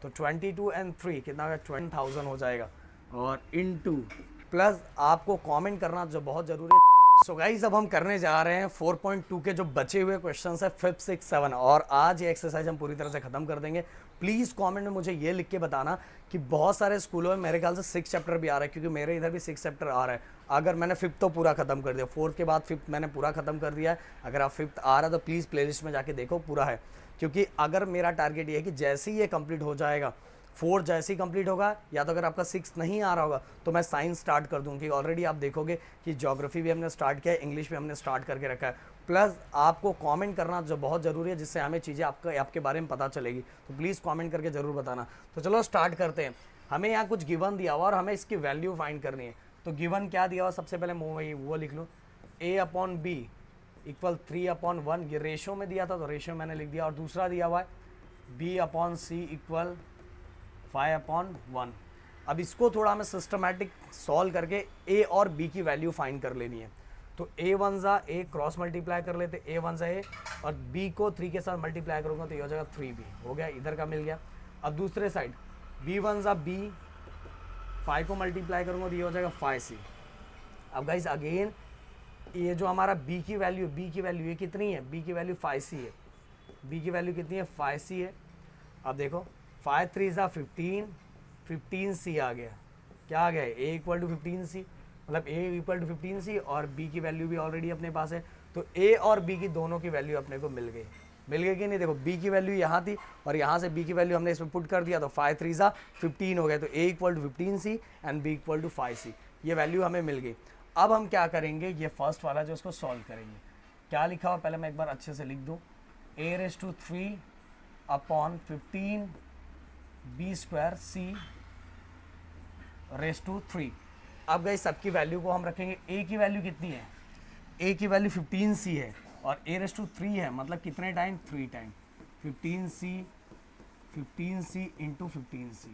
तो 22 एंड 3 कितना होगा, 20,000 हो जाएगा। और इनटू प्लस आपको कमेंट करना जो बहुत ज़रूरी है। सो गाइज अब हम करने जा रहे हैं 4.2 के जो बचे हुए क्वेश्चन है 5, 6, 7, और आज ये एक्सरसाइज हम पूरी तरह से खत्म कर देंगे। प्लीज़ कमेंट में मुझे ये लिख के बताना कि बहुत सारे स्कूलों में मेरे ख्याल से 6 चैप्टर भी आ रहा है, क्योंकि मेरे इधर भी 6 चैप्टर आ रहा है। अगर मैंने 5th तो पूरा खत्म कर दिया, 4th के बाद 5th मैंने पूरा खत्म कर दिया है। अगर आप 5th आ रहा है तो प्लीज़ प्लेलिस्ट में जाके देखो, पूरा है। क्योंकि अगर मेरा टारगेट ये है कि जैसे ही ये कंप्लीट हो जाएगा, 4 जैसे ही कंप्लीट होगा, या तो अगर आपका 6 नहीं आ रहा होगा तो मैं साइंस स्टार्ट कर दूँ, कि ऑलरेडी आप देखोगे कि ज्योग्राफी भी हमने स्टार्ट किया है, इंग्लिश भी हमने स्टार्ट करके रखा है। प्लस आपको कमेंट करना जो बहुत ज़रूरी है, जिससे हमें चीज़ें आपके बारे में पता चलेगी। तो प्लीज़ कमेंट करके ज़रूर बताना। तो चलो स्टार्ट करते हैं। हमें यहाँ कुछ गिवन दिया हुआ और हमें इसकी वैल्यू फाइंड करनी है। तो गिवन क्या दिया हुआ, सबसे पहले वो लिख लो, a/b इक्वल 3/1। ये रेशो में दिया था तो रेशो मैंने लिख दिया। और दूसरा दिया हुआ है b/c इक्वल 5/1। अब इसको थोड़ा हमें सिस्टमैटिक सॉल्व करके a और b की वैल्यू फाइंड कर लेनी है। तो a1 जा a क्रॉस मल्टीप्लाई कर लेते, a1 जा a, और b को 3 के साथ मल्टीप्लाई करूँगा तो ये हो जाएगा 3b, हो गया, इधर का मिल गया। अब दूसरे साइड b1 जा b, 5 को मल्टीप्लाई करूँगा तो ये हो जाएगा 5c। अब गाइज अगेन ये जो हमारा b की वैल्यू ये कितनी है, b की वैल्यू 5c है। b की वैल्यू कितनी है, 5c है। अब देखो 5 3 ज़ा 15, 15c आ गया। क्या आ गया है, a इक्वल टू 15c, मतलब a इक्वल टू 15c, और b की वैल्यू भी ऑलरेडी अपने पास है। तो a और b की दोनों की वैल्यू अपने को मिल गई कि नहीं। देखो b की वैल्यू यहाँ थी और यहाँ से b की वैल्यू हमने इसमें पुट कर दिया, तो 5 3 ज़ा 15 हो गया। तो a equal to 15c and b equal to 5c, ये वैल्यू हमें मिल गई। अब हम क्या करेंगे, ये फर्स्ट वाला जो उसको सॉल्व करेंगे। क्या लिखा हुआ पहले मैं एक बार अच्छे से लिख दूँ, a⁻³ अपॉन 15 b² c⁻3। अब गई सबकी वैल्यू को हम रखेंगे। a की वैल्यू कितनी है, a की वैल्यू 15c है और a⁻³ है, मतलब कितने time, 3 time. 15c into 15c।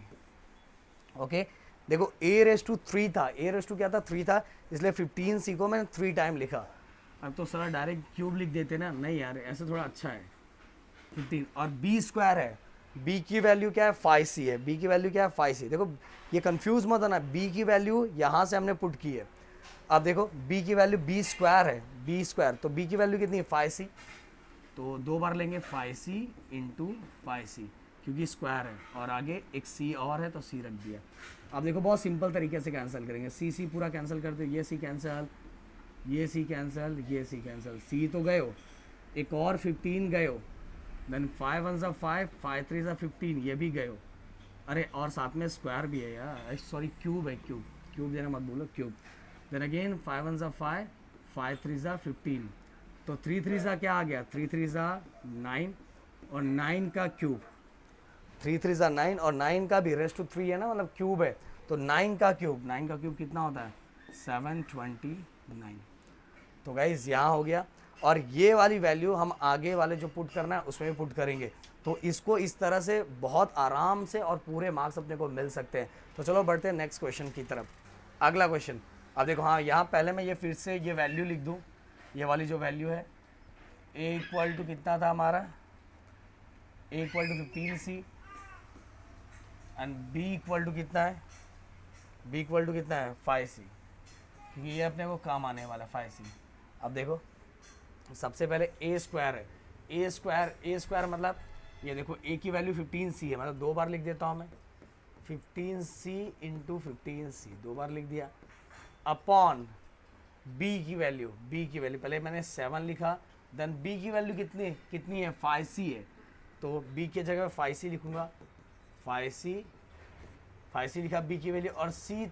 Okay, देखो a⁻³ था, a⁻³ क्या था, 3 था, इसलिए 15c को मैंने 3 टाइम लिखा। अब तो सर डायरेक्ट क्यूब लिख देते ना, नहीं यार ऐसे थोड़ा अच्छा है। 15 और b² है, b की वैल्यू क्या है, 5c है, b की वैल्यू क्या है, 5c। देखो ये कंफ्यूज मत होना, b की वैल्यू यहाँ से हमने पुट की है। अब देखो b की वैल्यू b² है, b², तो b की वैल्यू कितनी है, 5c। तो 2 बार लेंगे 5c इंटू 5c, क्योंकि स्क्वायर है और आगे एक c और है तो c रख दिया। अब देखो बहुत सिंपल तरीके से कैंसिल करेंगे, c पूरा कैंसिल करते, ये c कैंसिल, ये c कैंसिल, ये c कैंसिल, c तो गए हो, एक और 15 गए हो, देन 5 1 ज़ा 5, 5 3 ज़ा 15, ये भी गए हो। अरे और साथ में स्क्वायर भी है यार, सॉरी क्यूब है, क्यूब देना मत बोलो, क्यूब। देन अगेन 5 1 ज़ा 5, 5 3 ज़ा 15, तो 3 3 ज़ा क्या आ गया, 3 3 ज़ा 9, और 9 का क्यूब, 3 3 ज़ा 9, और 9 का भी r⁻³ है ना, मतलब क्यूब है, तो 9 का क्यूब कितना होता है, 729। तो गाइज यहाँ हो गया। और ये वाली वैल्यू हम आगे वाले जो पुट करना है उसमें भी पुट करेंगे, तो इसको इस तरह से बहुत आराम से और पूरे मार्क्स अपने को मिल सकते हैं। तो चलो बढ़ते हैं नेक्स्ट क्वेश्चन की तरफ। अगला क्वेश्चन, अब देखो, हाँ यहाँ पहले मैं ये फिर से ये वैल्यू लिख दूँ, ये वाली जो वैल्यू है, a इक्वल टू कितना था हमारा, a equal to 15c and b equal to कितना है, b इक्वल टू कितना है, 5c, क्योंकि ये अपने को काम आने वाला है 5c। अब देखो सबसे पहले a² है, a² मतलब ये देखो a की वैल्यू 15c है, मतलब 2 बार लिख देता हूँ मैं, 15c इंटू 15c 2 बार लिख दिया, अपॉन b की वैल्यू पहले मैंने 7 लिखा, देन b की वैल्यू कितनी है, 5c है, तो b की जगह 5c लिखूँगा, 5c लिखा b की वैल्यू, और c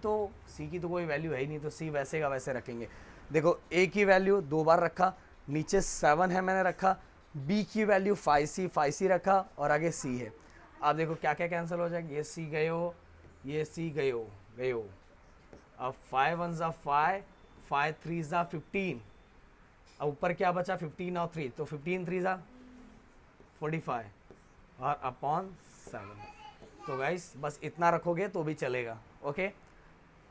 की तो कोई वैल्यू है ही नहीं, तो c वैसे का वैसे रखेंगे। देखो a की वैल्यू 2 बार रखा, नीचे 7 है मैंने रखा, b की वैल्यू 5c रखा, और आगे c है। अब देखो क्या क्या कैंसिल हो जाएगा, ये c गए हो, ये c गए हो। अब 5 1 ज़ा 5, 5 3 ज़ा 15, अब ऊपर क्या बचा, 15 और 3, तो 15 3 ज़ा 45 और अपॉन 7। तो गाइस बस इतना रखोगे तो भी चलेगा। ओके,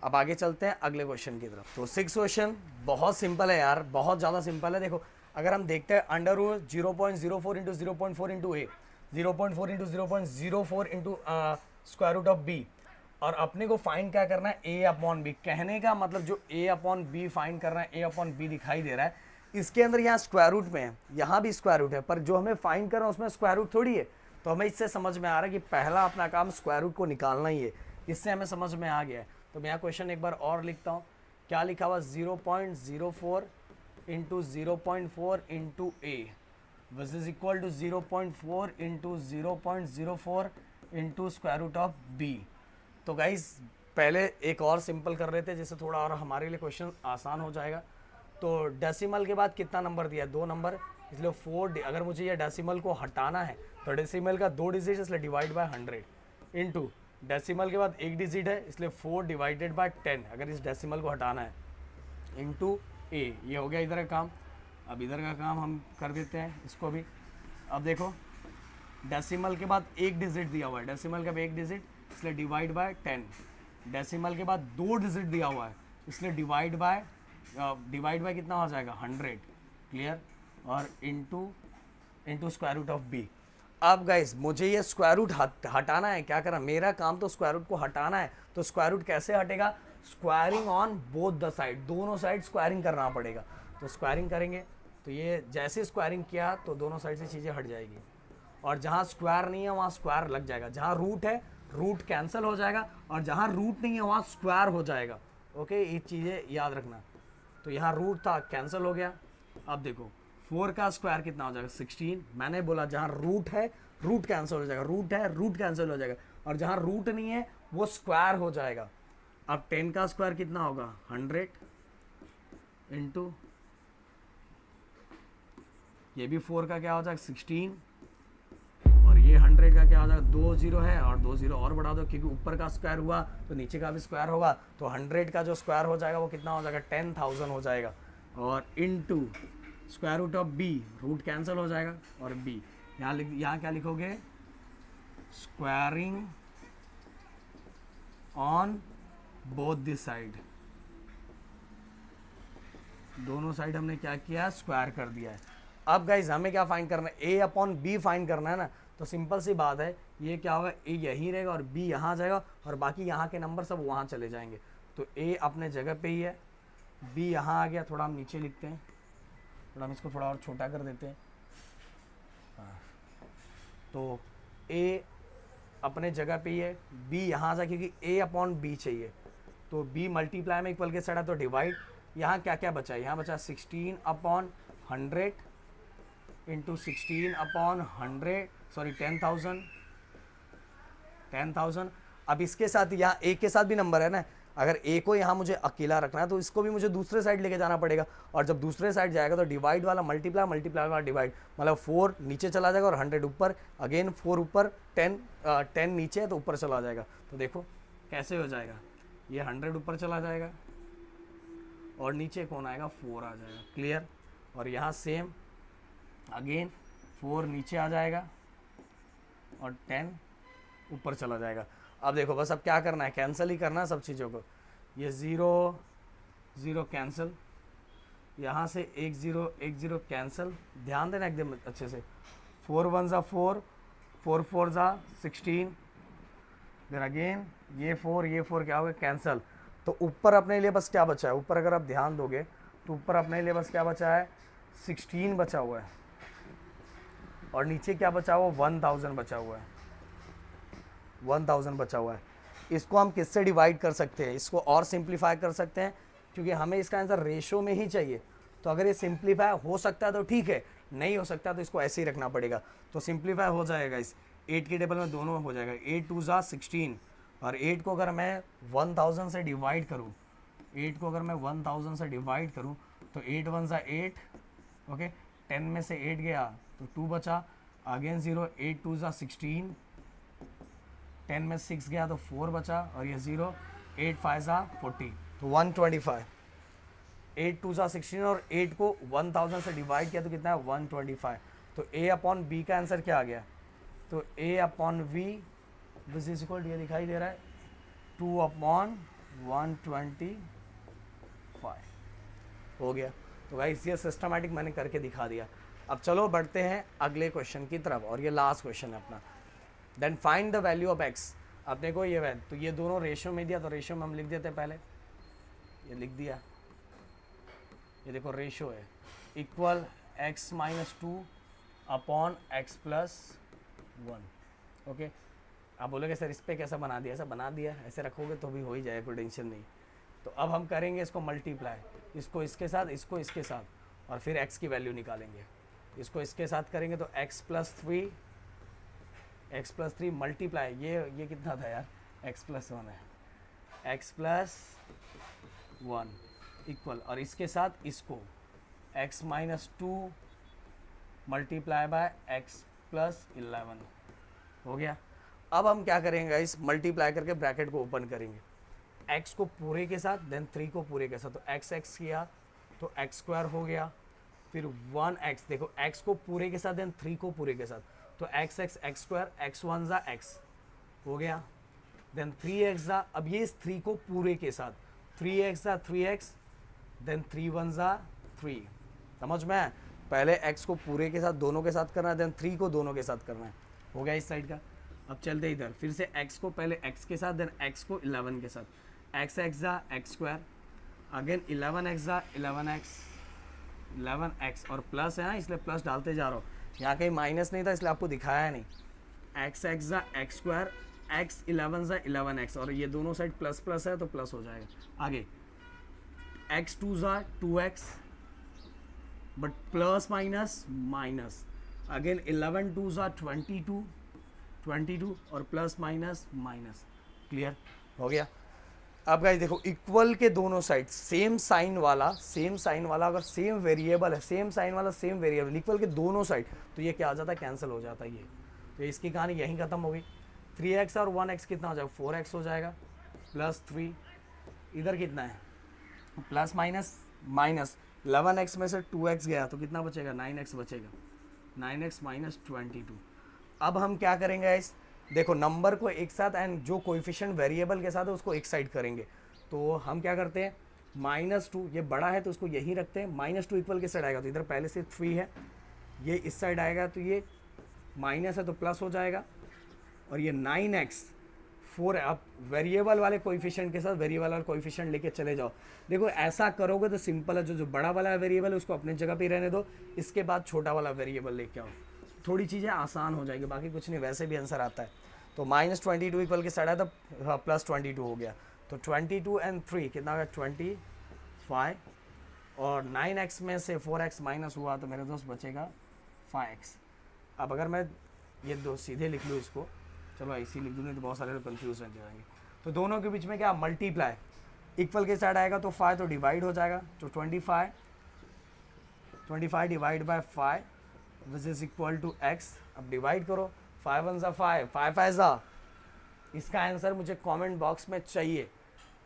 अब आगे चलते हैं अगले क्वेश्चन की तरफ। तो 6 क्वेश्चन बहुत सिंपल है यार, बहुत ज़्यादा सिंपल है। देखो अगर हम देखते हैं under root 0.04 into 0.4 into a, 0.4 into 0.04 into square root of b. और अपने को फाइंड क्या करना है, ए अपॉन बी। कहने का मतलब जो ए अपॉन बी फाइंड करना है, ए अपॉन बी दिखाई दे रहा है, इसके अंदर यहाँ स्क्वायर रूट में है, यहाँ भी स्क्वायर रूट है, पर जो हमें फाइंड करना है उसमें स्क्वायर रूट थोड़ी है। तो हमें इससे समझ में आ रहा है कि पहला अपना काम स्क्वायर रूट को निकालना ही है। इससे हमें समझ में आ गया है। तो मैं यहाँ क्वेश्चन एक बार और लिखता हूँ। क्या लिखा हुआ, 0.04 into 0.4 into a which is equal to 0.4 into 0.04 into square root of b. तो गाइज पहले एक और सिंपल कर रहे थे जिससे थोड़ा और हमारे लिए क्वेश्चन आसान हो जाएगा। तो डेसिमल के बाद कितना नंबर दिया है, 2 नंबर, इसलिए 4। अगर मुझे ये डेसिमल को हटाना है तो डेसिमल का 2 डिजिट इसलिए डिवाइड बाय 100 इंटू डेसिमल के बाद 1 डिजिट है इसलिए 4 डिवाइडेड बाय 10 अगर इस डेसिमल को हटाना है, इंटू ए। ये हो गया इधर का काम। अब इधर का काम हम कर देते हैं इसको भी। अब देखो डेसिमल के बाद 1 डिजिट दिया हुआ है, डेसिमल का 1 डिजिट इसलिए डिवाइड बाय 10। डेसिमल के बाद 2 डिजिट दिया हुआ है इसलिए डिवाइड बाय कितना हो जाएगा, 100। क्लियर। और into square root of b. अब गाइस मुझे ये स्क्वायर रूट हटाना है, क्या करना, मेरा काम तो स्क्वायर रूट को हटाना है। तो स्क्वायर रूट कैसे हटेगा, squaring on both the side, दोनों साइड स्क्वायरिंग करना पड़ेगा। तो स्क्वायरिंग करेंगे तो ये जैसे स्क्वायरिंग किया तो दोनों साइड से चीज़ें हट जाएगी। और जहाँ स्क्वायर नहीं है वहाँ स्क्वायर लग जाएगा, जहाँ रूट है रूट कैंसिल हो जाएगा, और जहाँ रूट नहीं है वहाँ स्क्वायर हो जाएगा। ओके, ये चीज़ें याद रखना। तो यहाँ रूट था कैंसिल हो गया। अब देखो 4 का स्क्वायर कितना हो जाएगा, 16। मैंने बोला जहाँ रूट है रूट कैंसिल हो जाएगा, रूट है रूट कैंसिल हो जाएगा, और जहाँ रूट नहीं है वो स्क्वायर हो जाएगा। अब 10 का स्क्वायर कितना होगा, 100 इंटू ये भी 4 का क्या हो जाएगा, 16, और ये 100 का क्या हो जाएगा, 2 0 है और 2 0 और बढ़ा दो क्योंकि ऊपर का स्क्वायर हुआ तो नीचे का भी स्क्वायर होगा। तो 100 का जो स्क्वायर हो जाएगा वो कितना हो जाएगा, 10,000 हो जाएगा। और into square root of b, root cancel हो जाएगा, और बी यहाँ क्या लिखोगे, squaring on both this side. दोनों साइड हमने क्या किया, स्क्वायर कर दिया है। अब गाइज हमें क्या फाइंड करना है, ए अपॉन बी फाइंड करना है ना। तो सिंपल सी बात है, ये क्या होगा, ए यहीं रहेगा और बी यहाँ जाएगा, और बाकी यहाँ के नंबर सब वहाँ चले जाएंगे। तो ए अपने जगह पे ही है, बी यहाँ आ गया। थोड़ा हम नीचे लिखते हैं, थोड़ा हम इसको थोड़ा और छोटा कर देते हैं। हाँ, तो ए अपने जगह पे ही है, बी यहाँ जा, क्योंकि ए अपॉन बी चाहिए। तो बी मल्टीप्लाई में इक्वल के साइड है तो डिवाइड। यहाँ क्या क्या बचा है, यहाँ बचा 16 अपॉन 100 इंटू 16 अपॉन 100, सॉरी 10,000। अब इसके साथ यहाँ ए के साथ भी नंबर है ना, अगर ए को यहाँ मुझे अकेला रखना है तो इसको भी मुझे दूसरे साइड लेके जाना पड़ेगा। और जब दूसरे साइड जाएगा तो डिवाइड वाला मल्टीप्लाई, मल्टीप्लाई वाला डिवाइड, मतलब 4 नीचे चला जाएगा और 100 ऊपर, अगेन 4 ऊपर, 10 नीचे है तो ऊपर चला जाएगा। तो देखो कैसे हो जाएगा, ये 100 ऊपर चला जाएगा और नीचे कौन आएगा, 4 आ जाएगा। क्लियर। और यहाँ सेम अगेन 4 नीचे आ जाएगा और 10 ऊपर चला जाएगा। अब देखो बस अब क्या करना है, कैंसिल ही करना है सब चीज़ों को। ये 0 0 कैंसिल, यहाँ से 1 0 1 0 कैंसिल। ध्यान देना एकदम अच्छे से। 4 1 ज़ा 4, 4 4 ज़ा 16, फिर अगेन ये 4 क्या हो गया, कैंसिल। तो ऊपर अपने लिए बस क्या बचा है, ऊपर अगर आप ध्यान दोगे तो ऊपर अपने लिए बस क्या बचा है, 16 बचा हुआ है, और नीचे क्या बचा हुआ, 1000 बचा हुआ है, 1000 बचा हुआ है। इसको हम किससे डिवाइड कर सकते हैं, इसको और सिंप्लीफाई कर सकते हैं, क्योंकि हमें इसका आंसर रेशो में ही चाहिए। तो अगर ये सिंप्लीफाई हो सकता है तो ठीक है, नहीं हो सकता तो इसको ऐसे ही रखना पड़ेगा। तो सिंप्लीफाई हो जाएगा, इस 8 के टेबल में दोनों हो जाएगा। 8 2 ज़ा 16, और 8 को अगर मैं 1000 से डिवाइड करूँ, 8 को अगर मैं 1000 से डिवाइड करूँ तो 8 1 ज़ा 8, ओके, 10 में से 8 गया तो 2 बचा, अगेन 0, 8 2 ज़ा 16, 10 में 6 गया तो 4 बचा, और ये 0, 8 5 ज़ा 40, तो 125। 8 2 ज़ा 16 और 8 को 1000 से डिवाइड किया तो कितना है, 125। तो ए अपॉन बी का आंसर क्या आ गया, तो A upon B this is equal, ये दिखाई दे रहा है 2 अपॉन 125 हो गया। तो गाइस ये सिस्टमैटिक मैंने करके दिखा दिया। अब चलो बढ़ते हैं अगले क्वेश्चन की तरफ, और ये लास्ट क्वेश्चन है अपना। Then find the value of x. अपने को ये है तो ये दोनों रेशियो में दिया, तो रेशियो में हम लिख देते हैं पहले, ये लिख दिया, ये देखो रेशियो है equal x minus 2 upon x plus 1। Okay, आप बोलोगे सर इस पर कैसा बना दिया? ऐसा बना दिया, ऐसे रखोगे तो भी हो ही जाएगा, कोई टेंशन नहीं। तो अब हम करेंगे इसको मल्टीप्लाई, इसको इसके साथ, इसको इसके साथ, और फिर x की वैल्यू निकालेंगे। इसको इसके साथ करेंगे तो x प्लस 3 मल्टीप्लाई, ये कितना था यार, x प्लस 1 है, x प्लस 1 इक्वल, और इसके साथ इसको x minus 2 multiply by x plus 11 हो गया। अब हम क्या करेंगे गाइस, मल्टीप्लाई करके ब्रैकेट को ओपन करेंगे, x को पूरे के साथ देन 3 को पूरे के साथ, तो x किया तो x स्क्वायर हो गया, फिर 1x, देखो x को पूरे के साथ देन 3 को पूरे के साथ, तो x स्क्वायर, x 1 जा x हो गया, देन 3x जा, अब ये इस 3 को पूरे के साथ 3x जा 3x, देन 3 1 जा 3। समझ में? पहले x को पूरे के साथ दोनों के साथ करना है, देन 3 को दोनों के साथ करना है, हो गया इस साइड का। अब चलते इधर, फिर से x को पहले x के साथ, देन x को 11 के साथ, x जा x स्क्वायर, अगेन 11x जा 11x, और प्लस है ना इसलिए प्लस डालते जा रहा हूँ, यहाँ कहीं माइनस नहीं था इसलिए आपको दिखाया नहीं। x जा x स्क्वायर, x 11 जा 11x, और ये दोनों साइड प्लस प्लस है तो प्लस हो जाएगा। आगे x 2 जा 2x, but plus minus minus, again 11 2 जा 22 और प्लस माइनस माइनस। क्लियर हो गया? अब गाइस देखो, इक्वल के दोनों साइड सेम साइन वाला अगर सेम वेरिएबल है, सेम साइन वाला सेम वेरिएबल, इक्वल के दोनों साइड, तो ये क्या आ जाता है, कैंसिल हो जाता है ये। तो इसकी कहानी यहीं खत्म हो गई। 3x और 1x कितना हो जाएगा, 4x हो जाएगा, प्लस 3, इधर कितना है प्लस माइनस माइनस, 11x में से 2x गया तो कितना बचेगा, 9x बचेगा, 9x माइनस 22। अब हम क्या करेंगे गाइस, देखो नंबर को एक साथ एंड जो कोएफिशिएंट वेरिएबल के साथ है उसको एक साइड करेंगे। तो हम क्या करते हैं, -2, ये बड़ा है तो उसको यहीं रखते हैं, -2 इक्वल के साइड आएगा तो इधर पहले से 3 है, ये इस साइड आएगा तो ये माइनस है तो प्लस हो जाएगा, और ये 9x 4 है। अब वेरिएबल वाले कोएफिशिएंट के साथ वेरिएबल वाला कोएफिशिएंट लेके चले जाओ। देखो ऐसा करोगे तो सिंपल है, जो बड़ा वाला वेरिएबल है उसको अपने जगह पे रहने दो, इसके बाद छोटा वाला वेरिएबल लेके आओ, थोड़ी चीज़ें आसान हो जाएगी, बाकी कुछ नहीं, वैसे भी आंसर आता है। तो -22 इक्वल के साइड है तो प्लस 22 हो गया, तो 22 एंड 3 कितना हो गया, 25, और 9x में से 4x माइनस हुआ तो मेरे दोस्त बचेगा 5x। अब अगर मैं ये दो सीधे लिख लूँ इसको, चलो ऐसे लिख दूँ नहीं तो बहुत सारे लोग कन्फ्यूज हो जाएंगे। तो दोनों के बीच में क्या, मल्टीप्लाई, इक्वल के साइड आएगा तो 5 तो डिवाइड हो जाएगा, तो 25 divide by 5 which is equal to x। अब डिवाइड करो, 5 1 जा 5, 5 5 जा। इसका आंसर मुझे कमेंट बॉक्स में चाहिए,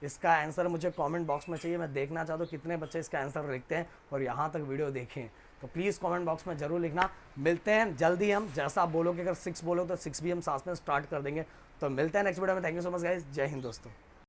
इसका आंसर मुझे कमेंट बॉक्स में चाहिए। मैं देखना चाहता हूँ कितने बच्चे इसका आंसर लिखते हैं और यहाँ तक वीडियो देखें, तो प्लीज़ कमेंट बॉक्स में ज़रूर लिखना। मिलते हैं जल्दी, हम जैसा आप बोलोगे, अगर 6 बोलो तो 6 भी हम साथ में स्टार्ट कर देंगे। तो मिलते हैं नेक्स्ट वीडियो में। Thank you so much guys, जय हिंद दोस्तों।